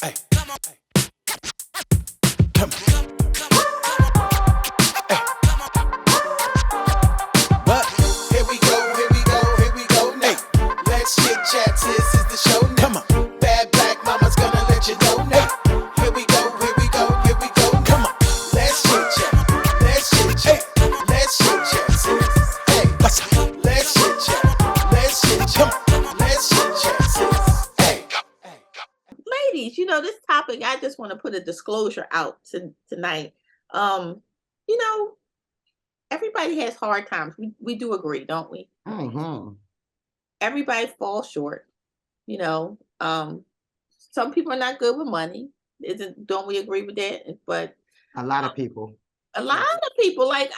Hey, come on. Come on. Hey. What? Here we go, here we go, here we go now. Hey. Let's chit chat, this is the show now. Come on. Bad black mama's gonna let you know now. Hey. Here we go, here we go, here we go now. Come on. Let's chit chat, let's chit chat, hey. Let's chit chat, sis. Hey, what's up? Let's chit chat, let's chit chat, let's chit chat, sis. Hey. Ladies, this topic, I just want to put a disclosure out tonight. Um, you know, everybody has hard times. We do agree, don't we? Mm-hmm. Everybody falls short. You know, some people are not good with money. Don't we agree with that? But A lot of people. a lot of people, I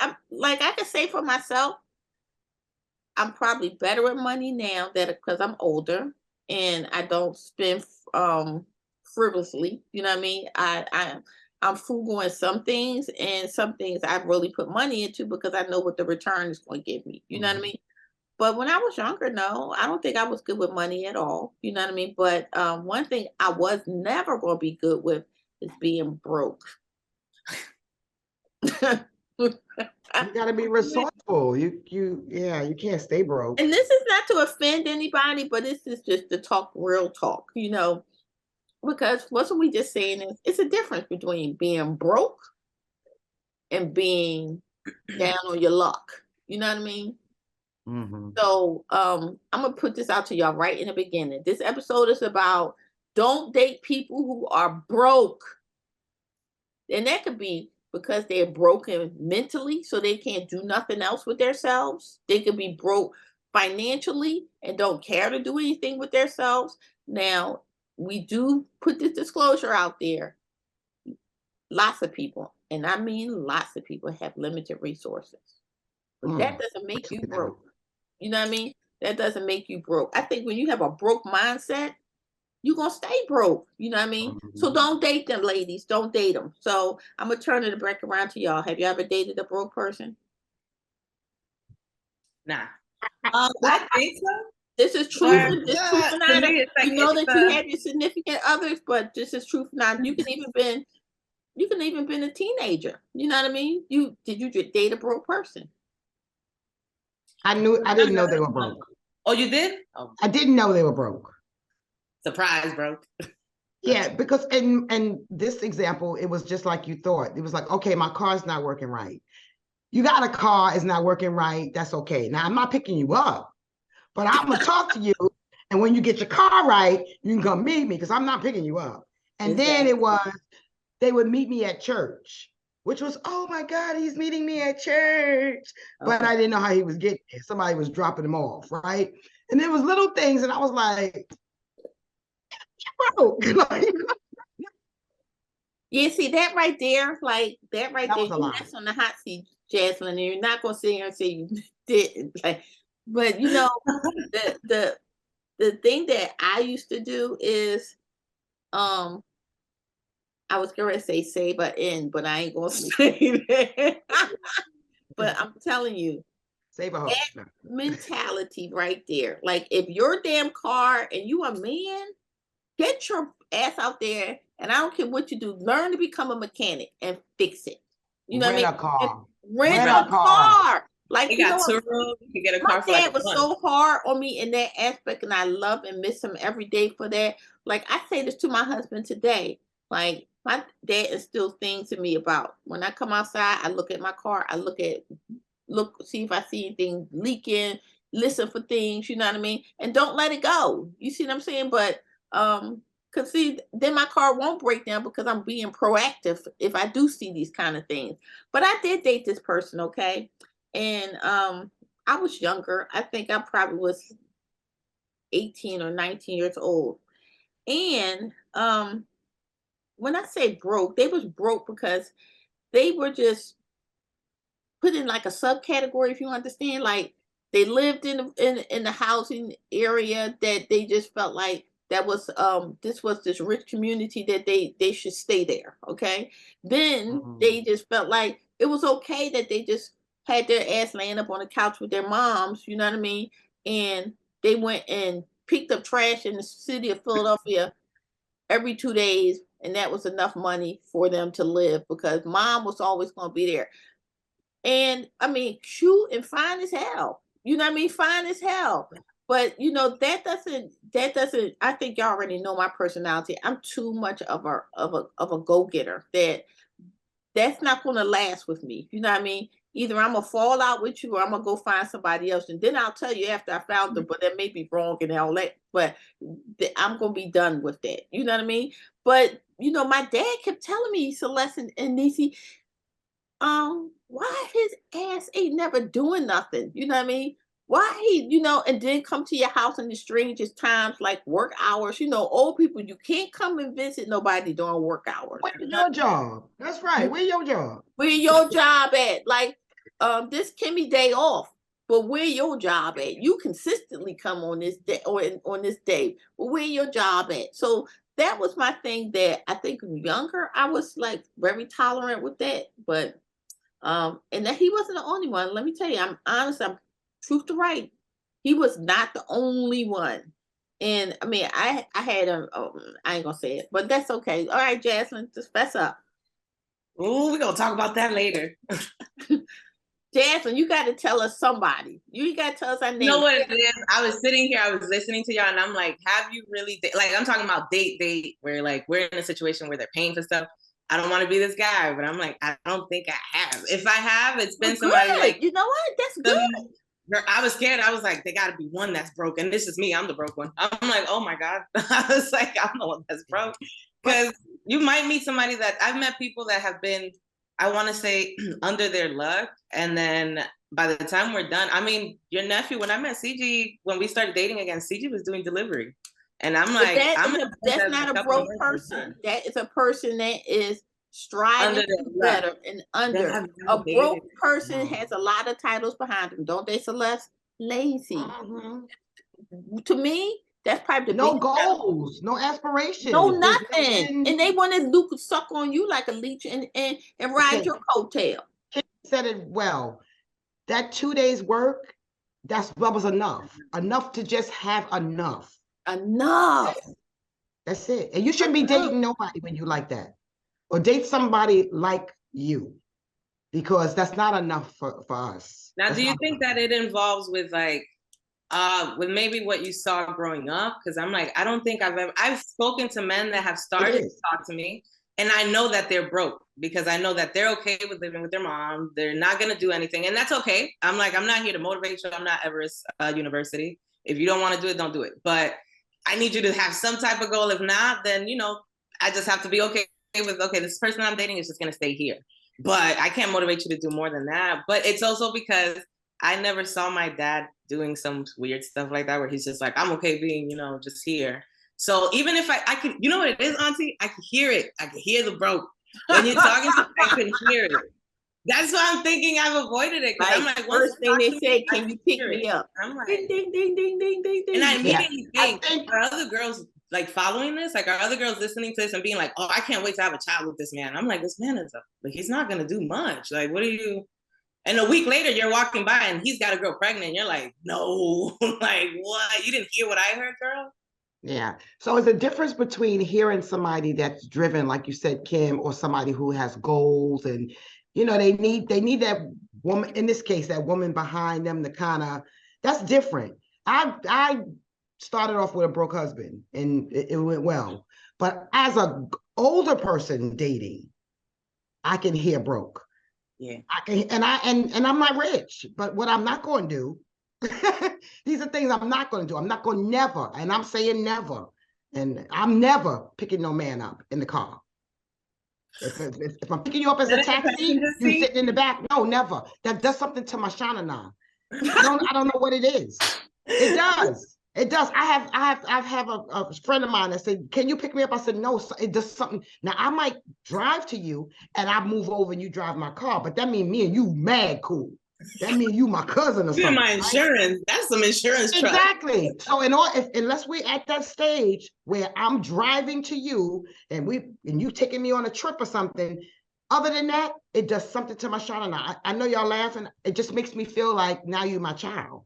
can say for myself, I'm probably better with money now that because I'm older and I don't spend frivolously. You know what I mean? I'm frugal in some things, and some things I really put money into because I know what the return is going to give me. You know what I mean? But when I was younger, no, I don't think I was good with money at all. You know what I mean? But one thing I was never going to be good with is being broke. You gotta be resourceful. You can't stay broke. And this is not to offend anybody, but this is just to talk real talk, because what we just saying is it's a difference between being broke and being down on your luck. You know what I mean? Mm-hmm. So I'm gonna put this out to y'all right in the beginning. This episode is about don't date people who are broke. And that could be because they're broken mentally, so they can't do nothing else with themselves. They could be broke financially and don't care to do anything with themselves. Now, we do put this disclosure out there. Lots of people, and I mean lots of people, have limited resources. But that doesn't make you broke. You know what I mean? That doesn't make you broke. I think when you have a broke mindset, you're going to stay broke. You know what I mean? So don't date them, ladies. Don't date them. So I'm going to turn it back around to y'all. Have you ever dated a broke person? Nah. I think so. This is truth. This truth and honor. You know that you have your significant others, but this is truth and honor. You can even been a teenager. You know what I mean? Did you date a broke person? I didn't know they were broke. Oh, you did? Oh. I didn't know they were broke. Surprise, broke. Yeah, because in this example, it was just like you thought. It was like, okay, my car's not working right. You got a car, it's not working right. That's okay. Now, I'm not picking you up, but I'm going to talk to you. And when you get your car right, you can come meet me because I'm not picking you up. And then it was, they would meet me at church, which was, oh my God, he's meeting me at church. But I didn't know how he was getting there. Somebody was dropping him off, right? And there was little things, and I was like, yeah, see that right there, that right that there, that's on the hot seat, Jasmine, and you're not gonna sit here and say you didn't. But the thing that I used to do is, I was gonna say save an end, but I ain't gonna say that. But I'm telling you, save a hope. That mentality right there. Like if your damn car and you a man, get your ass out there, and I don't care what you do, learn to become a mechanic and fix it. You know Rent what I mean? a car. Rent a car. Like you got two rooms, you get a car. My dad was so hard on me in that aspect, and I love and miss him every day for that. Like I say this to my husband today. Like my dad instills things to me about when I come outside, I look at my car, I see if I see anything leaking, listen for things, you know what I mean? And don't let it go. You see what I'm saying? But cause see, then my car won't break down because I'm being proactive if I do see these kind of things. But I did date this person, okay? And I was younger. I think I probably was 18 or 19 years old. And when I say broke, they was broke because they were just put in like a subcategory, if you understand. Like they lived in the housing area that they just felt like that was this rich community that they should stay there. Okay. Then they just felt like it was okay that they just had their ass laying up on the couch with their moms, you know what I mean? And they went and picked up trash in the city of Philadelphia every 2 days, and that was enough money for them to live because mom was always going to be there. And I mean, cute and fine as hell. You know what I mean? Fine as hell. But you know, that doesn't I think y'all already know my personality. I'm too much of a go-getter that's not gonna last with me. You know what I mean? Either I'm gonna fall out with you or I'm gonna go find somebody else. And then I'll tell you after I found them, but that may be wrong and all that. But I'm gonna be done with that. You know what I mean? But you know, my dad kept telling me, Celeste and Niecy, why his ass ain't never doing nothing? You know what I mean? Why he, and then come to your house in the strangest times, like work hours. You know, old people, you can't come and visit nobody during work hours. Where's your job? That's right. Where's your job? Where your job at? Like, this Kimmy day off, but where your job at? You consistently come on this day or on this day, but where your job at? So that was my thing that I think younger, I was like very tolerant with that, but and that he wasn't the only one. Let me tell you, I'm honest, I'm truth to right. He was not the only one. And I mean, I had I ain't gonna say it, but that's okay. All right, Jasmine, just fess up. Ooh, we're gonna talk about that later. Jasmine, you got to tell us somebody. You got to tell us our name. You know what it is? I was sitting here, I was listening to y'all, and I'm like, have you really, like, I'm talking about date, where like we're in a situation where they're paying for stuff. I don't want to be this guy, but I'm like, I don't think I have. If I have, it's been somebody like, you know what? That's good. I was scared. I was like, they got to be one that's broken. This is me. I'm the broke one. I'm like, oh my God. I was like, I'm the one that's broke. Because you might meet somebody that I've met people that have been, I want to say, under their luck. And then by the time we're done, I mean, your nephew, when I met CG, when we started dating again, CG was doing delivery. And I'm like, that's not a broke person. That is a person that is striving to be better and under. A broke person has a lot of titles behind them, don't they, Celeste? Lazy. To me, that's probably the no goals, no aspirations, no nothing, and they want to suck on you like a leech and ride your coattail. He said it well. That 2 days work, that was enough to just have enough. That's it. And you shouldn't be dating nobody when you like that, or date somebody like you, because that's not enough for us. Now, do you think that it involves with like, with maybe what you saw growing up? Because I'm like, I don't think I've spoken to men that have started to talk to me, and I know that they're broke because I know that they're okay with living with their mom. They're not going to do anything, and that's okay. I'm like, I'm not here to motivate you. I'm not Everest University. If you don't want to do it, don't do it. But I need you to have some type of goal. If not, then, I just have to be okay with, okay, this person I'm dating is just going to stay here. But I can't motivate you to do more than that. But it's also because I never saw my dad doing some weird stuff like that, where he's just like, I'm okay being, just here. So even if I can, you know what it is, Auntie? I can hear it. I can hear the broke. When you're talking to me, I can hear it. That's why I'm thinking I've avoided it. Like, I'm like, first thing they say, can you pick me up? I'm like, ding, ding, ding, ding, ding, ding, ding. And I immediately think, are other girls like following this? Like, are other girls listening to this and being like, oh, I can't wait to have a child with this man? I'm like, this man is he's not going to do much. Like, what are you? And a week later, you're walking by and he's got a girl pregnant. And you're like, no, like, what? You didn't hear what I heard, girl? Yeah. So it's a difference between hearing somebody that's driven, like you said, Kim, or somebody who has goals, and they need that woman, in this case, that woman behind them to kind of, that's different. I started off with a broke husband and it went well. But as a older person dating, I can hear broke. Yeah. I can, and I'm not rich, but what I'm not going to do, these are things I'm not going to do. I'm not going to never, and I'm saying never, and I'm never picking no man up in the car. If I'm picking you up as a taxi, you sitting in the back. No, never. That does something to my shanana. I don't know what it is. It does. It does. I have a friend of mine that said, "Can you pick me up?" I said, "No." It does something. Now I might drive to you, and I move over, and you drive my car, but that means me and you mad cool. That means you my cousin or something. You're my insurance. Right? That's some insurance. Exactly. So unless we're at that stage where I'm driving to you and you taking me on a trip or something, other than that, it does something to my shanana. I know y'all laughing. It just makes me feel like now you my child.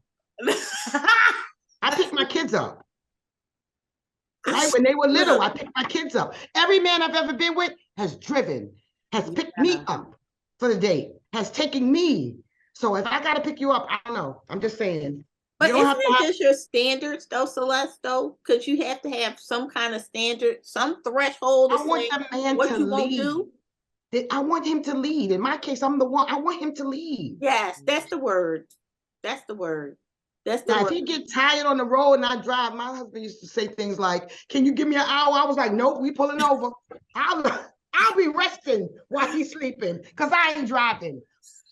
I pick my kids up. Right? When they were little, I picked my kids up. Every man I've ever been with has driven, has picked me up for the date, has taken me. So if I got to pick you up, I don't know. I'm just saying. But You don't isn't have to it have, just your standards though, Celeste, though? Because you have to have some kind of standard, some threshold to I want say the man what to you won't lead. do. I want him to lead. In my case, I'm the one. I want him to lead. Yes, that's the word. That's the word. That's the Now, if word. he get tired on the road and I drive, my husband used to say things like, "Can you give me an hour?" I was like, "Nope, we pulling over. I'll be resting while he's sleeping because I ain't driving.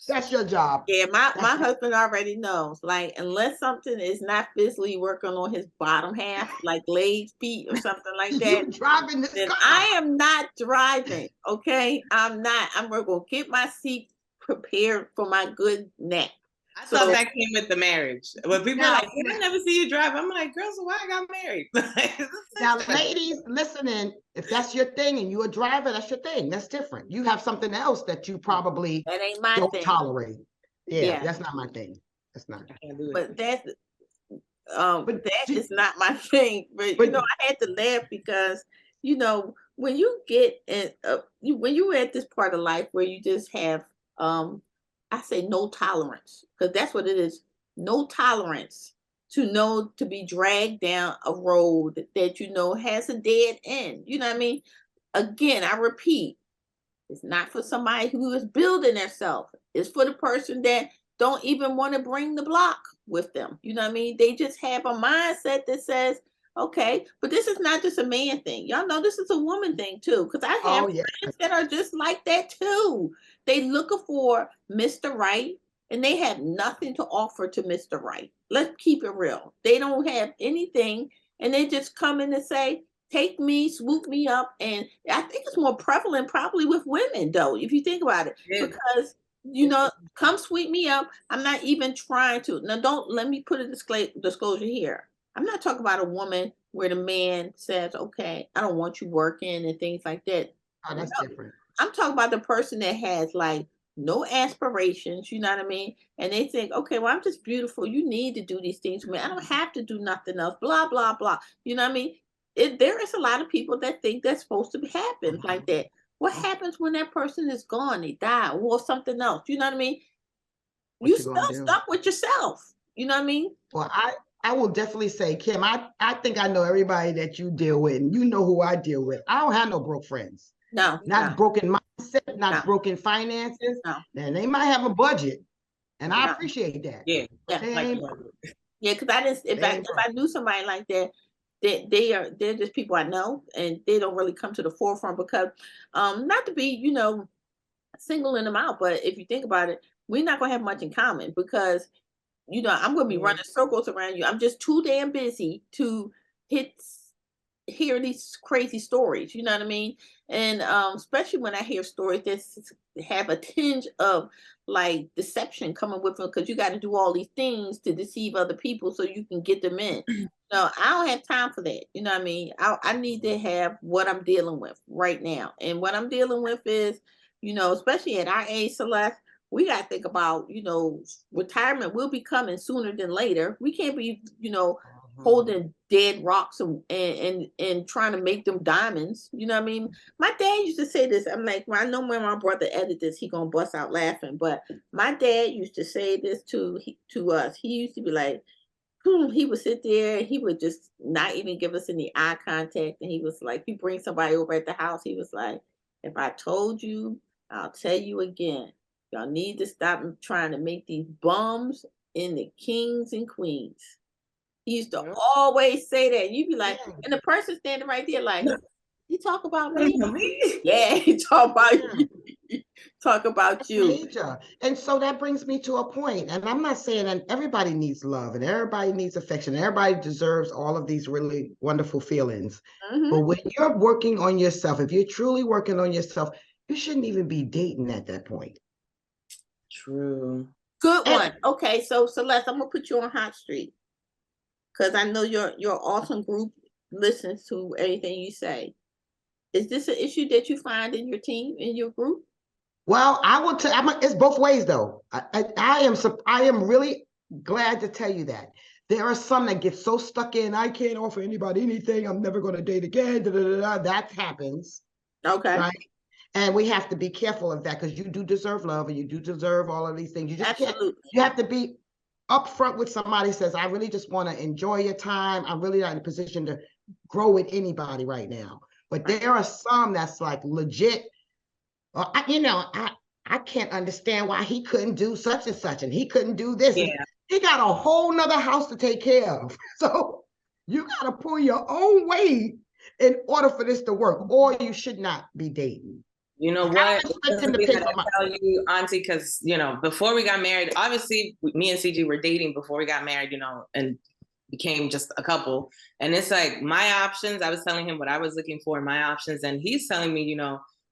That's your job." Yeah, my That's husband already knows. Like, unless something is not physically working on his bottom half, like legs, feet, or something like that, you driving this then car. I am not driving. Okay, I'm not. I'm gonna get my seat prepared for my good nap. I thought that came with the marriage. When people are like, "I never see you drive," I'm like, "Girl, so why I got married?" Now, ladies, listening, if that's your thing and you're a driver, that's your thing. That's different. You have something else that you probably That ain't my don't thing. tolerate. Yeah, Yeah. that's not my thing. That's not. I can't do it. But that's But that is not my thing. But you know, I had to laugh because you know when you get in, when you're at this part of life where you just have I say no tolerance because that's what it is. No tolerance to know to be dragged down a road that you know has a dead end. You know what I mean? Again, I repeat, it's not for somebody who is building themselves. It's for the person that don't even want to bring the block with them. You know what I mean? They just have a mindset that says, okay, but this is not just a man thing. Y'all know this is a woman thing too. Because I have friends that are just like that too. They looking for Mr. Right and they have nothing to offer to Mr. Right. Let's keep it real. They don't have anything and they just come in and say, take me, swoop me up. And I think it's more prevalent probably with women though, if you think about it. Yeah. Because you know, come sweep me up. I'm not even trying to. Now, don't let me put a disclosure here. I'm not talking about a woman where the man says, okay, I don't want you working and things like that. Oh, that's different. I'm talking about the person that has like no aspirations, you know what I mean? And they think, okay, well, I'm just beautiful. You need to do these things for me. I don't have to do nothing else, blah, blah, blah. You know what I mean? There is a lot of people that think that's supposed to happen like that. What happens when that person is gone? They die or something else. You know what I mean? You still stuck with yourself. You know what I mean? Well, I will definitely say, Kim, I think I know everybody that you deal with, and you know who I deal with. I don't have no broke friends. No. Not broken mindset, not broken finances. No. And they might have a budget. And I appreciate that. Yeah. Yeah, because I just if I knew somebody like that, they're just people I know and they don't really come to the forefront because not to be, you know, singling them out, but if you think about it, we're not gonna have much in common because you know I'm gonna be running circles around you. I'm just too damn busy to hear these crazy stories, you know what I mean? And especially when I hear stories that have a tinge of like deception coming with them because you got to do all these things to deceive other people so you can get them in. No, I don't have time for that. You know what I mean? I need to have what I'm dealing with right now. And what I'm dealing with is, you know, especially at our age, Celeste, we got to think about, you know, retirement will be coming sooner than later. We can't be, you know, holding dead rocks and trying to make them diamonds. You know what I mean? My dad used to say this. I'm like, well, I know when my brother edited this, he gonna bust out laughing. But my dad used to say this to us. He used to be like, he would sit there and he would just not even give us any eye contact. And he was like, you bring somebody over at the house, he was like, if I told you, I'll tell you again. Y'all need to stop trying to make these bums into kings and queens. He used to always say that. You'd be like, and the person standing right there, like, he talk about me. Yeah, he talk about you. Talk about you. Major. And so that brings me to a point. And I'm not saying that everybody needs love and everybody needs affection. Everybody deserves all of these really wonderful feelings. But when you're working on yourself, if you're truly working on yourself, you shouldn't even be dating at that point. True. Good one. Okay, so Celeste, I'm gonna put you on Hot Street because I know your awesome group listens to everything you say. Is this an issue that you find in your team, in your group? Well, I will tell. It's both ways, though. I am really glad to tell you that There are some that get so stuck in, I can't offer anybody anything, I'm never going to date again. Da, da, da, da. That happens. Okay. Right. And we have to be careful of that because you do deserve love and you do deserve all of these things. You just Absolutely. can't, you have to be upfront with somebody who says, I really just want to enjoy your time. I'm really not in a position to grow with anybody right now. But there are some that's like legit, I can't understand why he couldn't do such and such and he couldn't do this. Yeah. He got a whole nother house to take care of. So you got to pull your own weight in order for this to work, or you should not be dating. You know what? I expect him to pay for my. Tell you, Auntie, because before we got married, obviously me and CG were dating before we got married, and became just a couple. And it's like my options. I was telling him what I was looking for in my options, and he's telling me,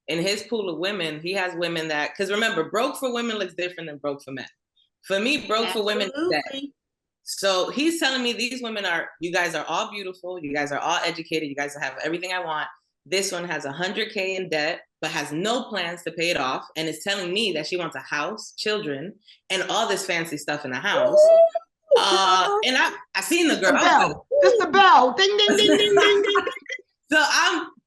in his pool of women, he has women that, because remember, broke for women looks different than broke for men. For me, broke for women is that. So he's telling me these women you guys are all beautiful, you guys are all educated, you guys have everything I want. This one has 100K in debt, but has no plans to pay it off, and is telling me that she wants a house, children, and all this fancy stuff in the house. And I seen the girl. It's the bell. Ding, ding, ding, ding, ding, ding. So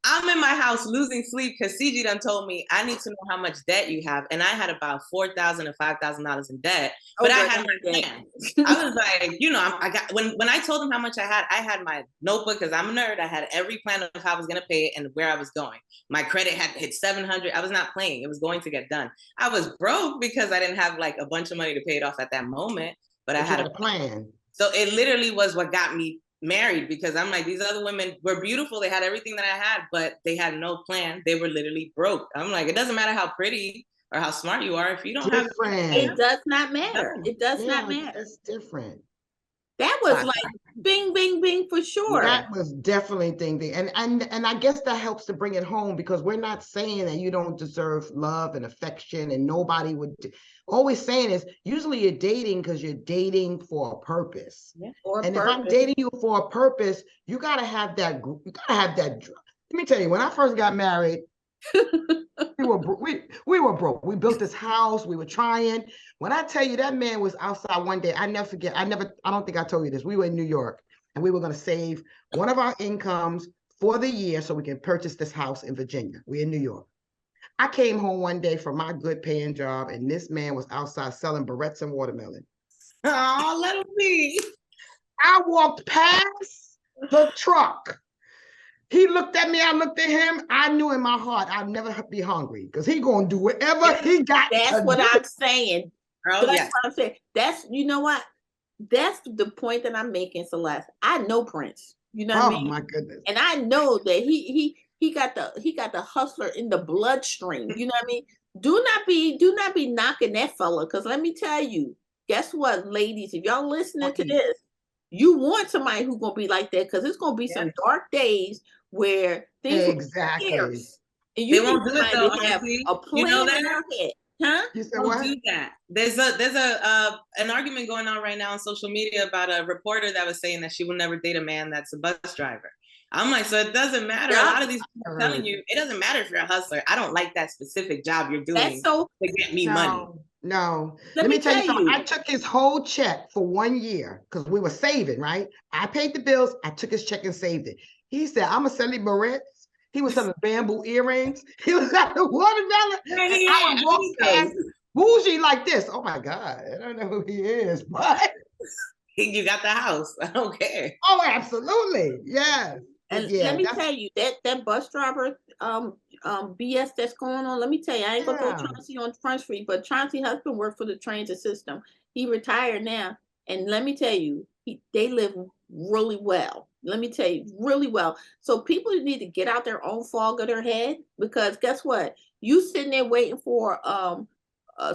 I'm in my house losing sleep because CG done told me I need to know how much debt you have, and I had about $4,000 or $5,000 in debt. But I had my plan. I was like, I got when I told him how much I had my notebook because I'm a nerd. I had every plan of how I was gonna pay it and where I was going. My credit had hit 700. I was not playing. It was going to get done. I was broke because I didn't have like a bunch of money to pay it off at that moment. But I had a plan. So it literally was what got me married, because I'm like, these other women were beautiful. They had everything that I had, but they had no plan. They were literally broke. I'm like, it doesn't matter how pretty or how smart you are. If you don't have it does not matter. It does not matter. It's different. That was like bing, bing, bing for sure. That was definitely ding, ding. And I guess that helps to bring it home, because we're not saying that you don't deserve love and affection, and nobody would. All we're saying is usually you're dating because you're dating for a purpose. Yeah, if I'm dating you for a purpose, you gotta have that. You gotta have that. Let me tell you, when I first got married, we were broke. We built this house. We were trying. When I tell you that man was outside one day, I never forget. I don't think I told you this. We were in New York, and we were going to save one of our incomes for the year so we can purchase this house in Virginia. We're in New York. I came home one day from my good paying job, and this man was outside selling barrettes and watermelon. Oh, let him be. I walked past the truck. He looked at me, I looked at him. I knew in my heart I'd never be hungry, because he gonna do whatever he got. That's what I'm saying. That's what I'm saying. You know what? That's the point that I'm making, Celeste. I know Prince. You know what I mean? Oh my goodness. And I know that he got the hustler in the bloodstream. You know what I mean? Do not be knocking that fella, because let me tell you, guess what, ladies? If y'all listening to this, you want somebody who's gonna be like that, because it's gonna be some dark days where things are scarce. And you won't do it though. Have a plan in your head. Huh? You said what? Do that. There's an argument going on right now on social media about a reporter that was saying that she will never date a man that's a bus driver. I'm like, so it doesn't matter. A lot of these people are telling you it doesn't matter if you're a hustler. I don't like that specific job you're doing to get me money. No. Let me tell you something. I took his whole check for 1 year because we were saving, right? I paid the bills. I took his check and saved it. He said, I'm going to sell you barrettes. He was selling bamboo earrings. He was at the watermelon. And I would walk past bougie like this. Oh my God. I don't know who he is, but you got the house. I don't care. Oh, absolutely. Yes. And let me tell you, that bus driver BS that's going on, let me tell you, I ain't gonna throw Chauncey on Front Street, but Chauncey's husband worked for the transit system. He retired now. And let me tell you, they live really well. Let me tell you, really well. So people need to get out their own fog of their head, because guess what? You sitting there waiting for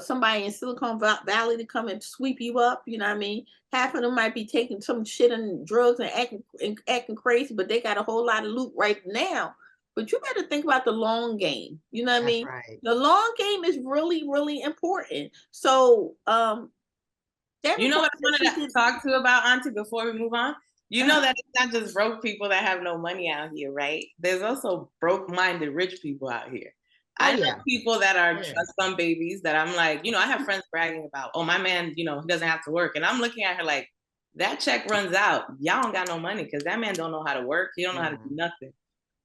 somebody in Silicon Valley to come and sweep you up. You know what I mean? Half of them might be taking some shit and drugs and acting crazy, but they got a whole lot of loot right now. But you better think about the long game. You know what I mean? Right. The long game is really, really important. So, you know what I wanted to talk to about, Auntie, before we move on? You know that it's not just broke people that have no money out here, right? There's also broke-minded rich people out here. I know people that are trust fund babies that I'm like, I have friends bragging about, oh, my man, he doesn't have to work. And I'm looking at her like, that check runs out, y'all don't got no money because that man don't know how to work. He don't know how to do nothing.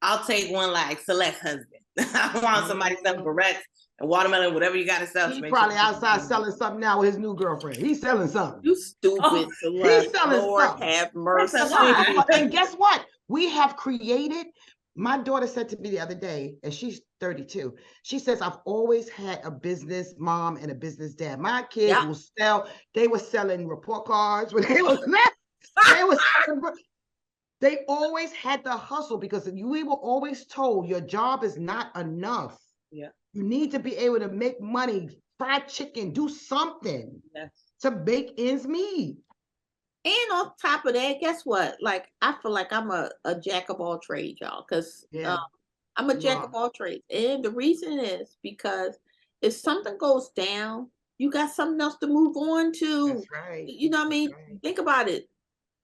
I'll take one like Celeste's husband. I want somebody selling barrettes and watermelon, whatever you got to sell. He's to probably sure outside selling something now with his new girlfriend. He's selling something. You stupid, Oh, Celeste. he's selling Lord something. have mercy. And guess what? We have created. My daughter said to me the other day, and she's 32. She says, I've always had a business mom and a business dad. My kids will sell. They were selling report cards when they was they was selling. They always had the hustle because we were always told your job is not enough. Yeah. You need to be able to make money, fried chicken, do something to make ends meet. And on top of that, guess what? Like, I feel like I'm a jack of all trades, y'all, because I'm a jack of all trades. And the reason is because if something goes down, you got something else to move on to. That's right. You know what I mean? Right. Think about it.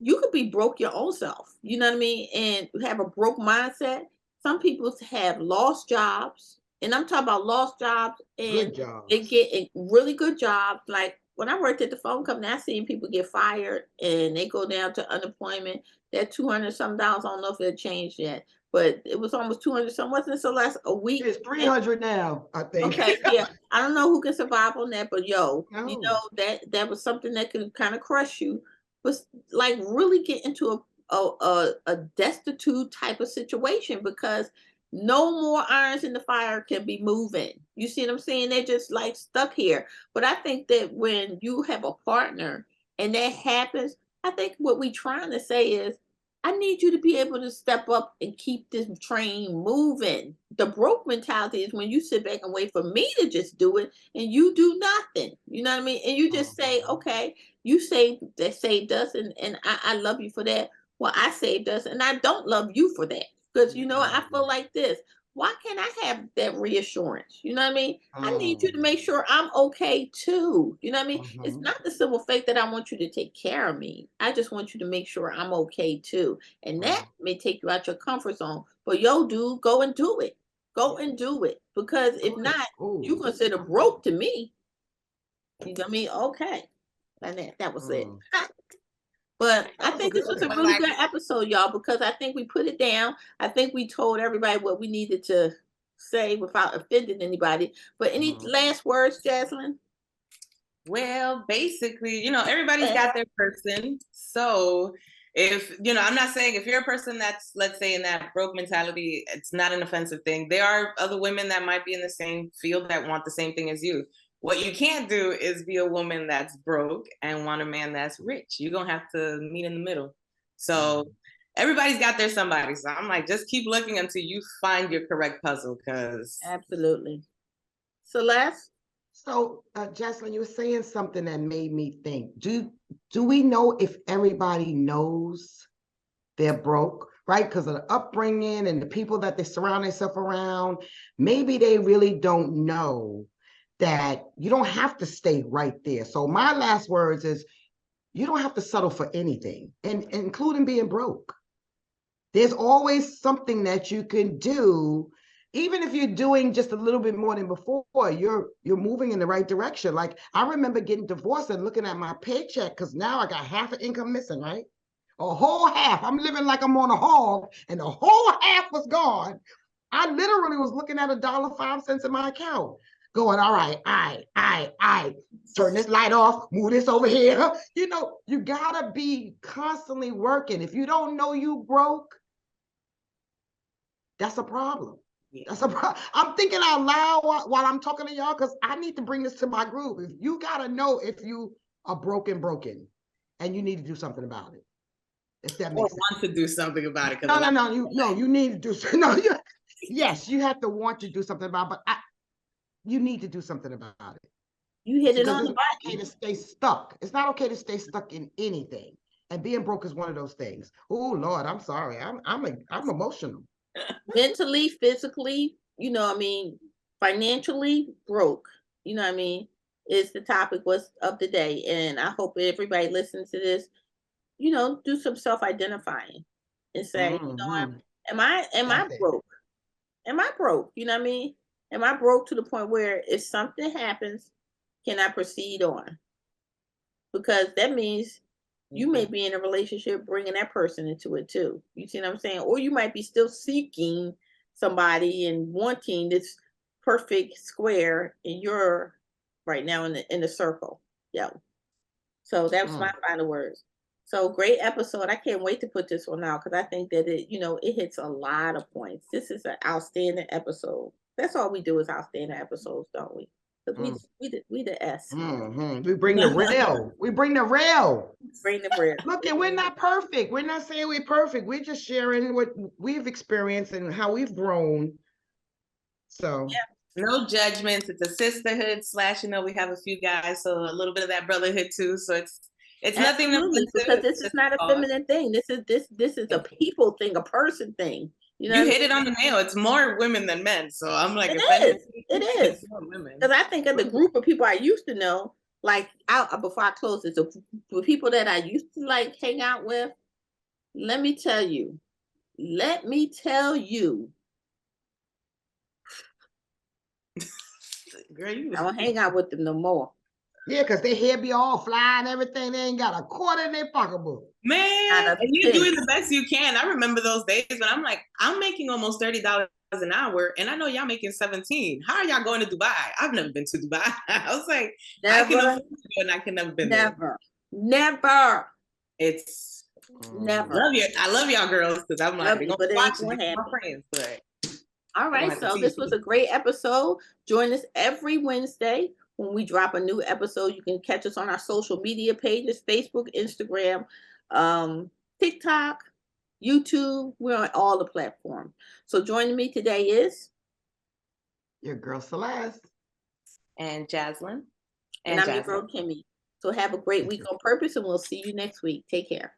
You could be broke your own self, you know what I mean? And have a broke mindset. Some people have lost jobs, and I'm talking about lost jobs, and Good jobs. they get really good jobs. Like when I worked at the phone company, I seen people get fired and they go down to unemployment. That $200 some dollars, I don't know if it changed yet, but it was almost 200 some, wasn't it? So last a week. It's 300 now, I think. Okay, yeah. I don't know who can survive on that, but you No. know, that was something that could kind of crush you. But like really get into a destitute type of situation because no more irons in the fire can be moving. You see what I'm saying? They're just like stuck here. But I think that when you have a partner and that happens, I think what we're trying to say is I need you to be able to step up and keep this train moving. The broke mentality is when you sit back and wait for me to just do it and you do nothing. You know what I mean? And you just say, okay, you saved us and I love you for that. Well, I saved us and I don't love you for that. Because you know, I feel like this. Why can't I have that reassurance? You know what I mean? I need you to make sure I'm okay too. You know what I mean? It's not the simple fact that I want you to take care of me. I just want you to make sure I'm okay too. And that may take you out your comfort zone. But yo, dude, go and do it. Go and do it. Because if not, you consider broke to me. You know what I mean? Okay. And that was it. But I think this was a really good episode, y'all, because I think we put it down. I think we told everybody what we needed to say without offending anybody. But any last words, Jaslyn? Well, basically, everybody's got their person. So if, I'm not saying if you're a person that's, let's say, in that broke mentality, it's not an offensive thing. There are other women that might be in the same field that want the same thing as you. What you can't do is be a woman that's broke and want a man that's rich. You're going to have to meet in the middle. So everybody's got their somebody. So I'm like, just keep looking until you find your correct puzzle. Absolutely. Celeste? So, Jaslyn, you were saying something that made me think. Do we know if everybody knows they're broke, right? Because of the upbringing and the people that they surround themselves around, maybe they really don't know that you don't have to stay right there. So my last words is, you don't have to settle for anything, and including being broke. There's always something that you can do. Even if you're doing just a little bit more than before, you're moving in the right direction. Like I remember getting divorced and looking at my paycheck because now I got half an income missing, right? A whole half. I'm living like I'm on a hog, and the whole half was gone. I literally was looking at $1.05 in my account, going, all right, I turn this light off, move this over here. You gotta be constantly working. If you don't know you broke, that's a problem. That's a problem. I'm thinking out loud while I'm talking to y'all because I need to bring this to my group. If you gotta know if you are broken, and you need to do something about it. If that makes sense. Want to do something about it. No, you need to do something. No, yes, you have to want to do something about it, but you need to do something about it. You hit it on the button. It's okay to stay stuck. It's not okay to stay stuck in anything. And being broke is one of those things. Oh Lord, I'm sorry. I'm emotional. Mentally, physically, financially broke, is the topic was of the day. And I hope everybody listens to this, do some self-identifying and say, am I broke? Am I broke? You know what I mean? Am I broke to the point where if something happens, can I proceed on? Because that means you may be in a relationship bringing that person into it too. You see what I'm saying? Or you might be still seeking somebody and wanting this perfect square, and you're right now in the circle. Yeah. So that's my final words. So great episode. I can't wait to put this one out because I think that it hits a lot of points. This is an outstanding episode. That's all we do is outstanding episodes, don't we? Because we the S. We bring the real. We bring the real. Bring the real. Look, and we're not perfect. We're not saying we're perfect. We're just sharing what we've experienced and how we've grown. So no judgments. It's a sisterhood / we have a few guys, so a little bit of that brotherhood too. So it's nothing because this is not a feminine thing. This is a people thing, a person thing. You hit it on the nail. It's more women than men. So I'm like, it is. Because I think of the group of people I used to know, like before I close this, the people that I used to like hang out with. Let me tell you. Girl, I don't hang out with them no more. Yeah, because their hair be all flying, everything. They ain't got a quarter in their pocketbook. Man, and you're doing the best you can. I remember those days when I'm like, I'm making almost $30 an hour, and I know y'all making 17. How are y'all going to Dubai? I've never been to Dubai. I was like, I can afford to go, and I can never been there. Never. It's never. I love y'all girls because I'm like, but it ain't gonna happen. My friends, but all right, so this was a great episode. Join us every Wednesday when we drop a new episode. You can catch us on our social media pages: Facebook, Instagram, TikTok, YouTube. We're on all the platforms. So joining me today is your girl Celeste and Jaslyn, and I'm your girl Kimmy. So have a great week on purpose, and we'll see you next week. Take care.